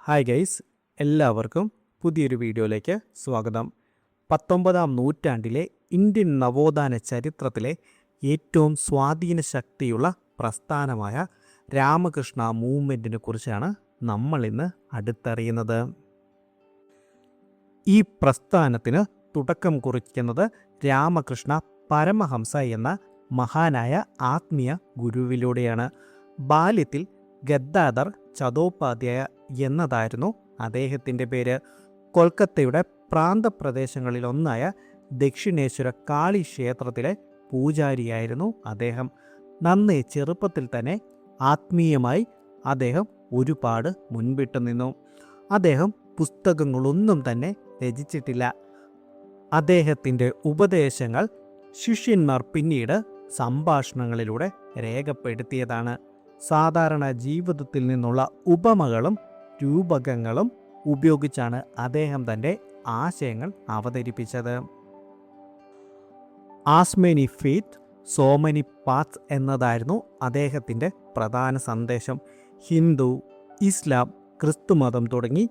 Hi guys, എല്ലാവർക്കും പുതിയൊരു വീഡിയോയിലേക്ക് സ്വാഗതം. 19-ാം നൂറ്റാണ്ടിലെ ഇന്ത്യൻ നവോത്ഥാന ചരിത്രത്തിലെ ഏറ്റവും സ്വാധീന ശക്തിയുള്ള പ്രസ്ഥാനമായ രാമകൃഷ്ണ മൂവ്മെൻറ്റിനെ കുറിച്ചാണ് നമ്മൾ ഇന്ന് അടുത്തറിയുന്നത്. ഈ പ്രസ്ഥാനത്തിന് തുടക്കം കുറിക്കുന്നത് രാമകൃഷ്ണ പരമഹംസ എന്ന മഹാനായ ആത്മീയ ഗുരുവിലൂടെയാണ്. ബാല്യത്തിൽ ഗദ്ദാധർ ചതോപാധ്യായ എന്നതായിരുന്നു അദ്ദേഹത്തിൻ്റെ പേര്. കൊൽക്കത്തയുടെ പ്രാന്തപ്രദേശങ്ങളിലൊന്നായ ദക്ഷിണേശ്വര കാളി ക്ഷേത്രത്തിലെ പൂജാരിയായിരുന്നു അദ്ദേഹം. നന്നേ ചെറുപ്പത്തിൽ തന്നെ ആത്മീയമായി അദ്ദേഹം ഒരുപാട് മുൻപിട്ട് നിന്നു. അദ്ദേഹം പുസ്തകങ്ങളൊന്നും തന്നെ രചിച്ചിട്ടില്ല. അദ്ദേഹത്തിൻ്റെ ഉപദേശങ്ങൾ ശിഷ്യന്മാർ പിന്നീട് സംഭാഷണങ്ങളിലൂടെ രേഖപ്പെടുത്തിയതാണ്. സാധാരണ ജീവിതത്തിൽ നിന്നുള്ള ഉപമകളും രൂപകങ്ങളും ഉപയോഗിച്ചാണ് അദ്ദേഹം തൻ്റെ ആശയങ്ങൾ അവതരിപ്പിച്ചത്. As many faith so many paths എന്നതായിരുന്നു അദ്ദേഹത്തിൻ്റെ പ്രധാന സന്ദേശം. ഹിന്ദു, ഇസ്ലാം, ക്രിസ്തുമതം തുടങ്ങി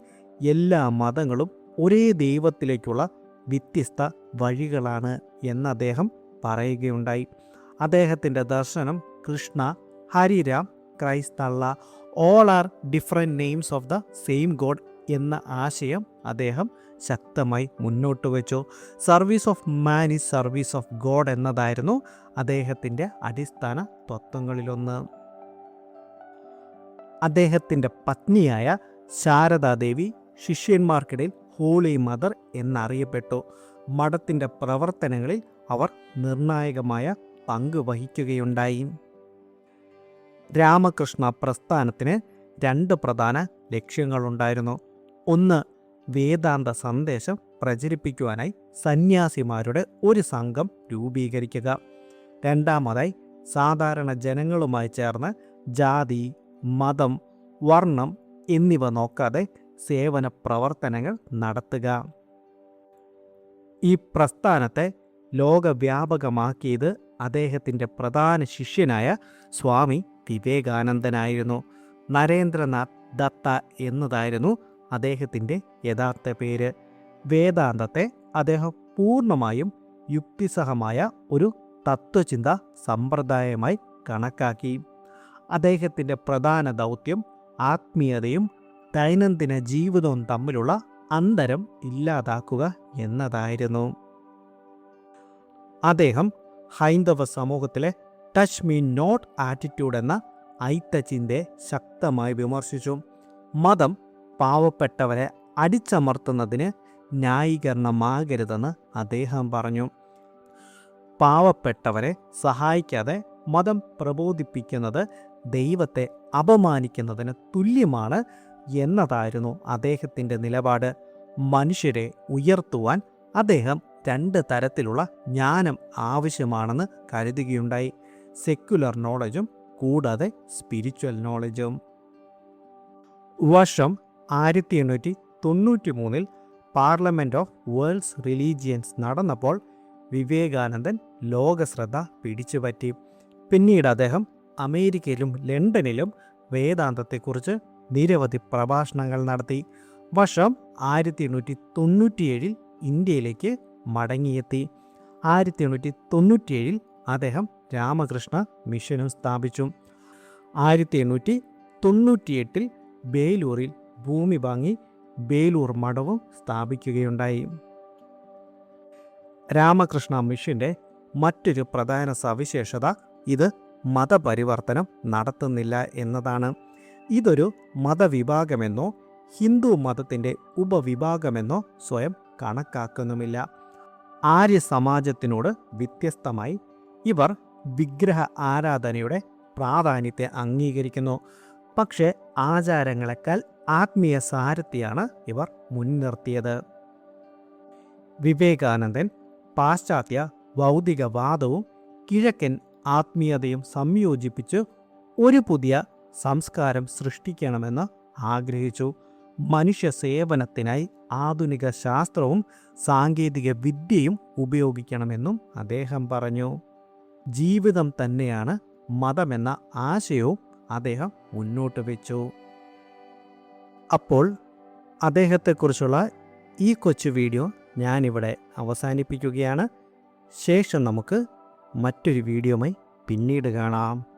എല്ലാ മതങ്ങളും ഒരേ ദൈവത്തിലേക്കുള്ള വ്യത്യസ്ത വഴികളാണ് എന്ന് അദ്ദേഹം പറയുകയുണ്ടായി. അദ്ദേഹത്തിൻ്റെ ദർശനം Krishna, Hariram, Christ, Allah, all are different names of the same God എന്ന ആശയം അദ്ദേഹം ശക്തമായി മുന്നോട്ട് വെച്ചു. Service of man is service of God എന്നതായിരുന്നു അദ്ദേഹത്തിൻ്റെ അടിസ്ഥാന തത്വങ്ങളിലൊന്ന്. അദ്ദേഹത്തിൻ്റെ പത്നിയായ ശാരദാദേവി ശിഷ്യന്മാർക്കിടയിൽ ഹോളി മദർ എന്നറിയപ്പെട്ടു. മഠത്തിൻ്റെ പ്രവർത്തനങ്ങളിൽ അവർ നിർണായകമായ പങ്ക് വഹിക്കുകയുണ്ടായി. രാമകൃഷ്ണ പ്രസ്ഥാനത്തിന് 2 പ്രധാന ലക്ഷ്യങ്ങളുണ്ടായിരുന്നു. ഒന്ന്, വേദാന്ത സന്ദേശം പ്രചരിപ്പിക്കുവാനായി സന്യാസിമാരുടെ ഒരു സംഘം രൂപീകരിക്കുക. രണ്ടാമതായി, സാധാരണ ജനങ്ങളുമായി ചേർന്ന് ജാതി, മതം, വർണ്ണം എന്നിവ നോക്കാതെ സേവന പ്രവർത്തനങ്ങൾ നടത്തുക. ഈ പ്രസ്ഥാനത്തെ ലോകവ്യാപകമാക്കിയത് അദ്ദേഹത്തിൻ്റെ പ്രധാന ശിഷ്യനായ സ്വാമി വിവേകാനന്ദനായിരുന്നു. നരേന്ദ്രനാഥ് ദത്ത എന്നതായിരുന്നു അദ്ദേഹത്തിൻ്റെ യഥാർത്ഥ പേര്. വേദാന്തത്തെ അദ്ദേഹം പൂർണ്ണമായും യുക്തിസഹമായ ഒരു തത്വചിന്ത സമ്പ്രദായമായി കണക്കാക്കി. അദ്ദേഹത്തിൻ്റെ പ്രധാന ദൗത്യം ആത്മീയതയും ദൈനംദിന ജീവിതവും തമ്മിലുള്ള അന്തരം ഇല്ലാതാക്കുക എന്നതായിരുന്നു. അദ്ദേഹം ഹൈന്ദവ സമൂഹത്തിലെ ടച്ച് മീ നോട്ട് ആറ്റിറ്റ്യൂഡ് എന്ന ഐത്തചിന്തയെ ശക്തമായി വിമർശിച്ചു. മതം പാവപ്പെട്ടവരെ അടിച്ചമർത്തുന്നതിന് ന്യായീകരണമാകരുതെന്ന് അദ്ദേഹം പറഞ്ഞു. പാവപ്പെട്ടവരെ സഹായിക്കാതെ മതം പ്രബോധിപ്പിക്കുന്നത് ദൈവത്തെ അപമാനിക്കുന്നതിന് തുല്യമാണ് എന്നതായിരുന്നു അദ്ദേഹത്തിൻ്റെ നിലപാട്. മനുഷ്യരെ ഉയർത്തുവാൻ അദ്ദേഹം 2 തരത്തിലുള്ള ജ്ഞാനം ആവശ്യമാണെന്ന് കരുതുകയുണ്ടായി. സെക്യുലർ നോളജും കൂടാതെ സ്പിരിച്വൽ നോളജും. വർഷം 1893 പാർലമെൻറ്റ് ഓഫ് വേൾഡ്സ് റിലീജിയൻസ് നടന്നപ്പോൾ വിവേകാനന്ദൻ ലോകശ്രദ്ധ പിടിച്ചുപറ്റി. പിന്നീട് അദ്ദേഹം അമേരിക്കയിലും ലണ്ടനിലും വേദാന്തത്തെക്കുറിച്ച് നിരവധി പ്രഭാഷണങ്ങൾ നടത്തി. വർഷം 1897 ഇന്ത്യയിലേക്ക് മടങ്ങിയെത്തി. 1897 അദ്ദേഹം രാമകൃഷ്ണ മിഷനും സ്ഥാപിച്ചു. 1898 ബേലൂരിൽ ഭൂമി വാങ്ങി ബേലൂർ മഠവും സ്ഥാപിക്കുകയുണ്ടായി. രാമകൃഷ്ണ മിഷൻ്റെ മറ്റൊരു പ്രധാന സവിശേഷത ഇത് മതപരിവർത്തനം നടത്തുന്നില്ല എന്നതാണ്. ഇതൊരു മതവിഭാഗമെന്നോ ഹിന്ദു മതത്തിൻ്റെ ഉപവിഭാഗമെന്നോ സ്വയം കണക്കാക്കുന്നുമില്ല. ആര്യ സമാജത്തിനോട് വ്യത്യസ്തമായി ഇവർ വിഗ്രഹ ആരാധനയുടെ പ്രാധാന്യത്തെ അംഗീകരിക്കുന്നു. പക്ഷേ ആചാരങ്ങളെക്കാൾ ആത്മീയ സാരത്തെയാണ് ഇവർ മുൻനിർത്തിയത്. വിവേകാനന്ദൻ പാശ്ചാത്യ ഭൗതികവാദവും കിഴക്കൻ ആത്മീയതയും സംയോജിപ്പിച്ച് ഒരു പുതിയ സംസ്കാരം സൃഷ്ടിക്കണമെന്ന് ആഗ്രഹിച്ചു. മനുഷ്യ സേവനത്തിനായി ആധുനിക ശാസ്ത്രവും സാങ്കേതിക വിദ്യയും ഉപയോഗിക്കണമെന്നും അദ്ദേഹം പറഞ്ഞു. ജീവിതം തന്നെയാണ് മതമെന്ന ആശയവും അദ്ദേഹം മുന്നോട്ട് വെച്ചു. അപ്പോൾ അദ്ദേഹത്തെക്കുറിച്ചുള്ള ഈ കൊച്ചു വീഡിയോ ഞാനിവിടെ അവസാനിപ്പിക്കുകയാണ്. ശേഷം നമുക്ക് മറ്റൊരു വീഡിയോയുമായി പിന്നീട് കാണാം.